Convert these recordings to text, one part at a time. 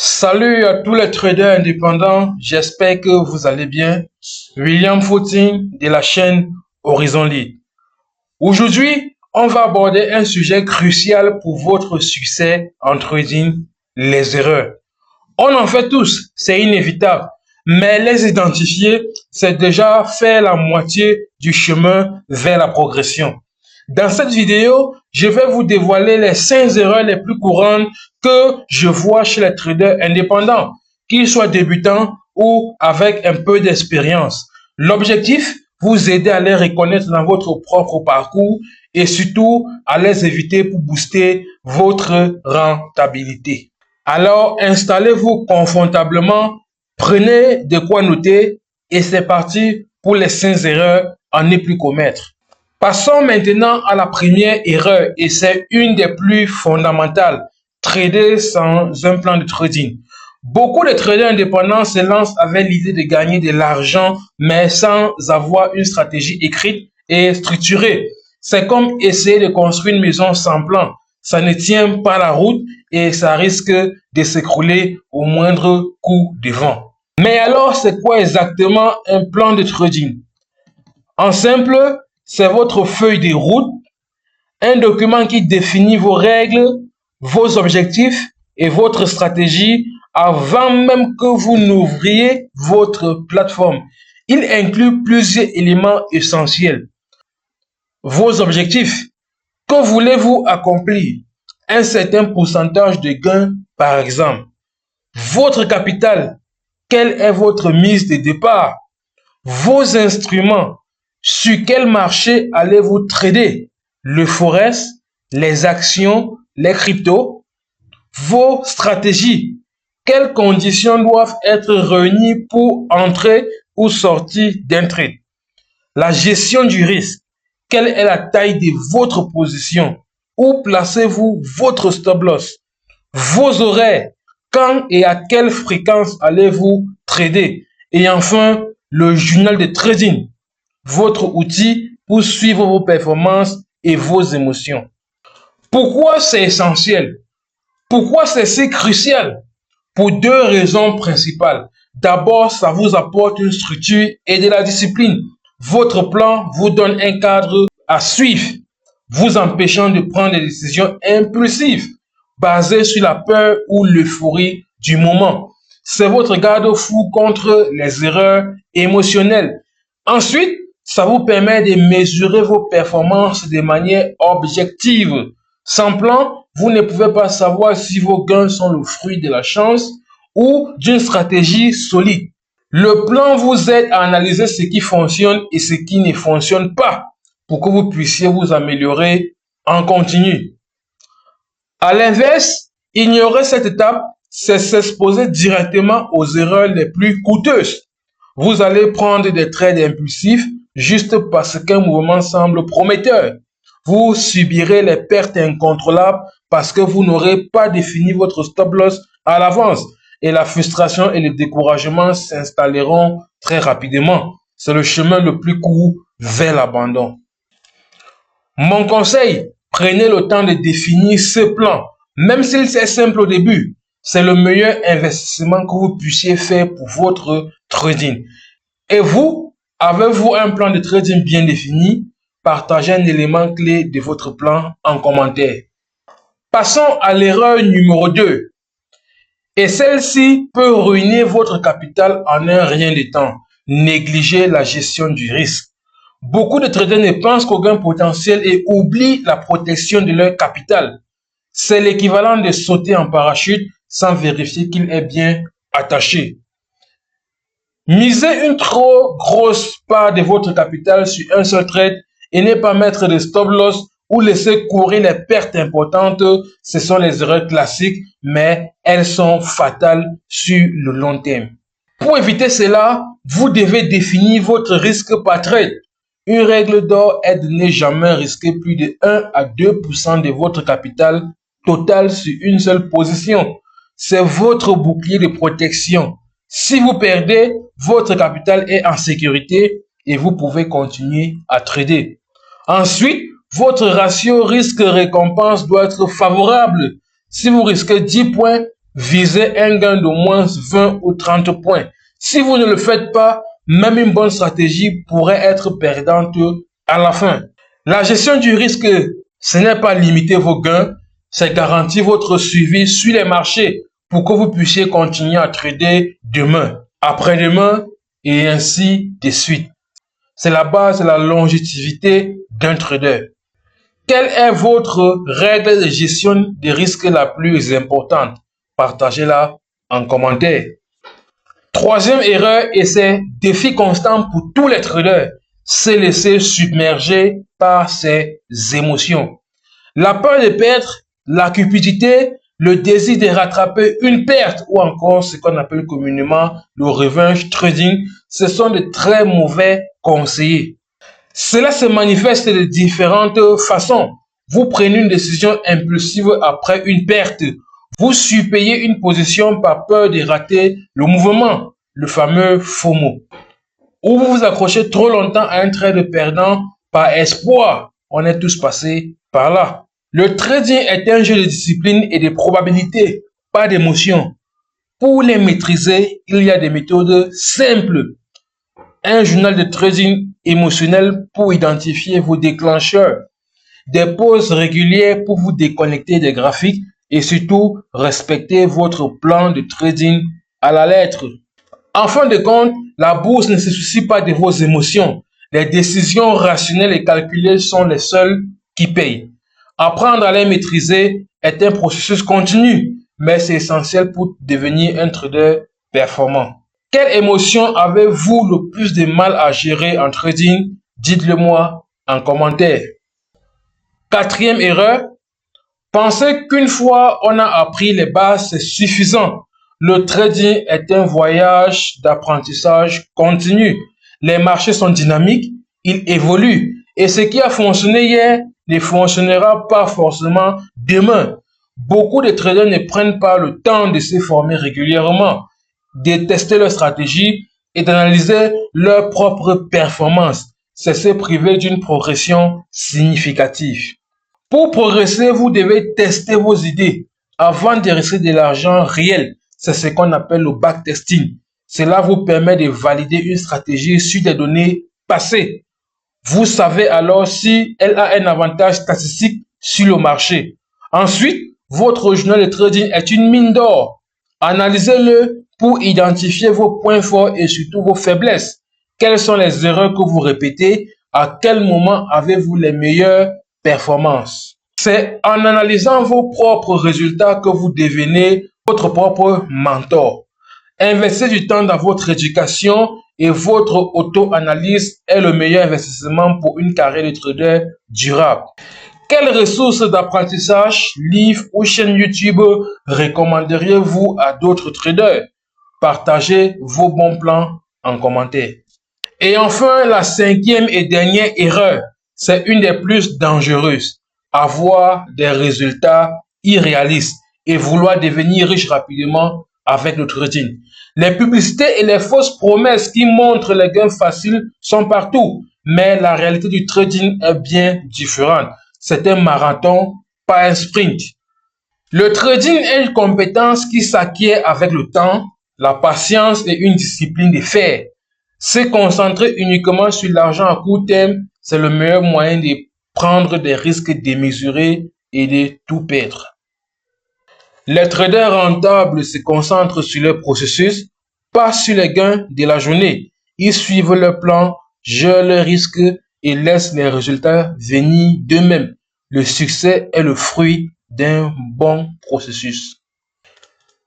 Salut à tous les traders indépendants, j'espère que vous allez bien. William Footing de la chaîne Horizon Lead. Aujourd'hui, on va aborder un sujet crucial pour votre succès en trading, les erreurs. On en fait tous, c'est inévitable, mais les identifier, c'est déjà faire la moitié du chemin vers la progression. Dans cette vidéo, je vais vous dévoiler les 5 erreurs les plus courantes que je vois chez les traders indépendants, qu'ils soient débutants ou avec un peu d'expérience. L'objectif, vous aider à les reconnaître dans votre propre parcours et surtout à les éviter pour booster votre rentabilité. Alors, installez-vous confortablement, prenez de quoi noter et c'est parti pour les 5 erreurs à ne plus commettre. Passons maintenant à la première erreur et c'est une des plus fondamentales, trader sans un plan de trading. Beaucoup de traders indépendants se lancent avec l'idée de gagner de l'argent mais sans avoir une stratégie écrite et structurée. C'est comme essayer de construire une maison sans plan. Ça ne tient pas la route et ça risque de s'écrouler au moindre coup de vent. Mais alors, c'est quoi exactement un plan de trading? En simple, c'est votre feuille de route, un document qui définit vos règles, vos objectifs et votre stratégie avant même que vous n'ouvriez votre plateforme. Il inclut plusieurs éléments essentiels. Vos objectifs. Que voulez-vous accomplir? Un certain pourcentage de gains, par exemple. Votre capital. Quelle est votre mise de départ? Vos instruments. Sur quel marché allez-vous trader? Le forex, les actions, les cryptos? Vos stratégies. Quelles conditions doivent être réunies pour entrer ou sortir d'un trade? La gestion du risque. Quelle est la taille de votre position? Où placez-vous votre stop loss? Vos horaires. Quand et à quelle fréquence allez-vous trader? Et enfin, le journal de trading. Votre outil pour suivre vos performances et vos émotions. Pourquoi c'est essentiel? Pourquoi c'est si crucial? Pour 2 raisons principales. D'abord, ça vous apporte une structure et de la discipline. Votre plan vous donne un cadre à suivre, vous empêchant de prendre des décisions impulsives basées sur la peur ou l'euphorie du moment. C'est votre garde-fou contre les erreurs émotionnelles. Ensuite, ça vous permet de mesurer vos performances de manière objective. Sans plan, vous ne pouvez pas savoir si vos gains sont le fruit de la chance ou d'une stratégie solide. Le plan vous aide à analyser ce qui fonctionne et ce qui ne fonctionne pas pour que vous puissiez vous améliorer en continu. À l'inverse, ignorer cette étape, c'est s'exposer directement aux erreurs les plus coûteuses. Vous allez prendre des trades impulsifs juste parce qu'un mouvement semble prometteur. Vous subirez les pertes incontrôlables parce que vous n'aurez pas défini votre stop loss à l'avance et la frustration et le découragement s'installeront très rapidement. C'est le chemin le plus court vers l'abandon. Mon conseil, prenez le temps de définir ce plan, même s'il est simple au début. C'est le meilleur investissement que vous puissiez faire pour votre trading. Et vous, avez-vous un plan de trading bien défini? Partagez un élément clé de votre plan en commentaire. Passons à l'erreur numéro 2. Et celle-ci peut ruiner votre capital en un rien de temps. Négligez la gestion du risque. Beaucoup de traders ne pensent qu'au gain potentiel et oublient la protection de leur capital. C'est l'équivalent de sauter en parachute sans vérifier qu'il est bien attaché. Misez une trop grosse part de votre capital sur un seul trade et ne pas mettre de stop loss ou laisser courir les pertes importantes. Ce sont les erreurs classiques, mais elles sont fatales sur le long terme. Pour éviter cela, vous devez définir votre risque par trade. Une règle d'or est de ne jamais risquer plus de 1 à 2% de votre capital total sur une seule position. C'est votre bouclier de protection. Si vous perdez, votre capital est en sécurité et vous pouvez continuer à trader. Ensuite, votre ratio risque-récompense doit être favorable. Si vous risquez 10 points, visez un gain de moins 20 ou 30 points. Si vous ne le faites pas, même une bonne stratégie pourrait être perdante à la fin. La gestion du risque, ce n'est pas limiter vos gains, c'est garantir votre suivi sur les marchés pour que vous puissiez continuer à trader demain, après-demain et ainsi de suite. C'est la base de la longévité d'un trader. Quelle est votre règle de gestion des risques la plus importante? Partagez-la en commentaire. Troisième erreur, et c'est défi constant pour tous les traders, se laisser submerger par ses émotions. La peur de perdre, la cupidité, le désir de rattraper une perte ou encore ce qu'on appelle communément le revenge trading, ce sont de très mauvais conseillers. Cela se manifeste de différentes façons. Vous prenez une décision impulsive après une perte. Vous surpayez une position par peur de rater le mouvement, le fameux FOMO. Ou vous vous accrochez trop longtemps à un trade perdant par espoir. On est tous passés par là. Le trading est un jeu de discipline et de probabilité, pas d'émotion. Pour les maîtriser, il y a des méthodes simples. Un journal de trading émotionnel pour identifier vos déclencheurs, des pauses régulières pour vous déconnecter des graphiques et surtout respecter votre plan de trading à la lettre. En fin de compte, la bourse ne se soucie pas de vos émotions. Les décisions rationnelles et calculées sont les seules qui payent. Apprendre à les maîtriser est un processus continu, mais c'est essentiel pour devenir un trader performant. Quelle émotion avez-vous le plus de mal à gérer en trading? Dites-le moi en commentaire. Quatrième erreur, pensez qu'une fois on a appris les bases, c'est suffisant. Le trading est un voyage d'apprentissage continu. Les marchés sont dynamiques, ils évoluent. Et ce qui a fonctionné hier ne fonctionnera pas forcément demain. Beaucoup de traders ne prennent pas le temps de se former régulièrement, de tester leur stratégie et d'analyser leur propre performance. C'est se priver d'une progression significative. Pour progresser, vous devez tester vos idées avant de recevoir de l'argent réel. C'est ce qu'on appelle le backtesting. Cela vous permet de valider une stratégie sur des données passées. Vous savez alors si elle a un avantage statistique sur le marché. Ensuite, votre journal de trading est une mine d'or. Analysez-le pour identifier vos points forts et surtout vos faiblesses. Quelles sont les erreurs que vous répétez? À quel moment avez-vous les meilleures performances? C'est en analysant vos propres résultats que vous devenez votre propre mentor. Investissez du temps dans votre éducation et votre auto-analyse est le meilleur investissement pour une carrière de trader durable. Quelles ressources d'apprentissage, livres ou chaînes YouTube recommanderiez-vous à d'autres traders? Partagez vos bons plans en commentaire. Et enfin, la cinquième et dernière erreur, c'est une des plus dangereuses. Avoir des résultats irréalistes et vouloir devenir riche rapidement avec le trading. Les publicités et les fausses promesses qui montrent les gains faciles sont partout, mais la réalité du trading est bien différente. C'est un marathon, pas un sprint. Le trading est une compétence qui s'acquiert avec le temps, la patience et une discipline de fer. Se concentrer uniquement sur l'argent à court terme, c'est le meilleur moyen de prendre des risques démesurés et de tout perdre. Les traders rentables se concentrent sur leur processus, pas sur les gains de la journée. Ils suivent leur plan, gèrent leurs risques et laissent les résultats venir d'eux-mêmes. Le succès est le fruit d'un bon processus.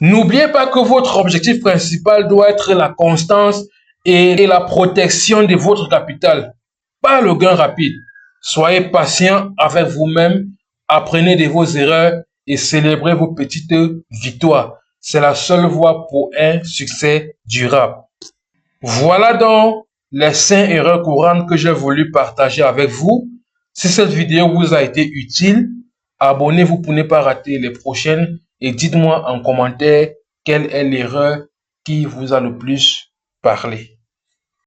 N'oubliez pas que votre objectif principal doit être la constance et la protection de votre capital, pas le gain rapide. Soyez patient avec vous-même, apprenez de vos erreurs et célébrez vos petites victoires. C'est la seule voie pour un succès durable. Voilà donc les 5 erreurs courantes que j'ai voulu partager avec vous. Si cette vidéo vous a été utile, abonnez-vous pour ne pas rater les prochaines et dites-moi en commentaire quelle est l'erreur qui vous a le plus parlé.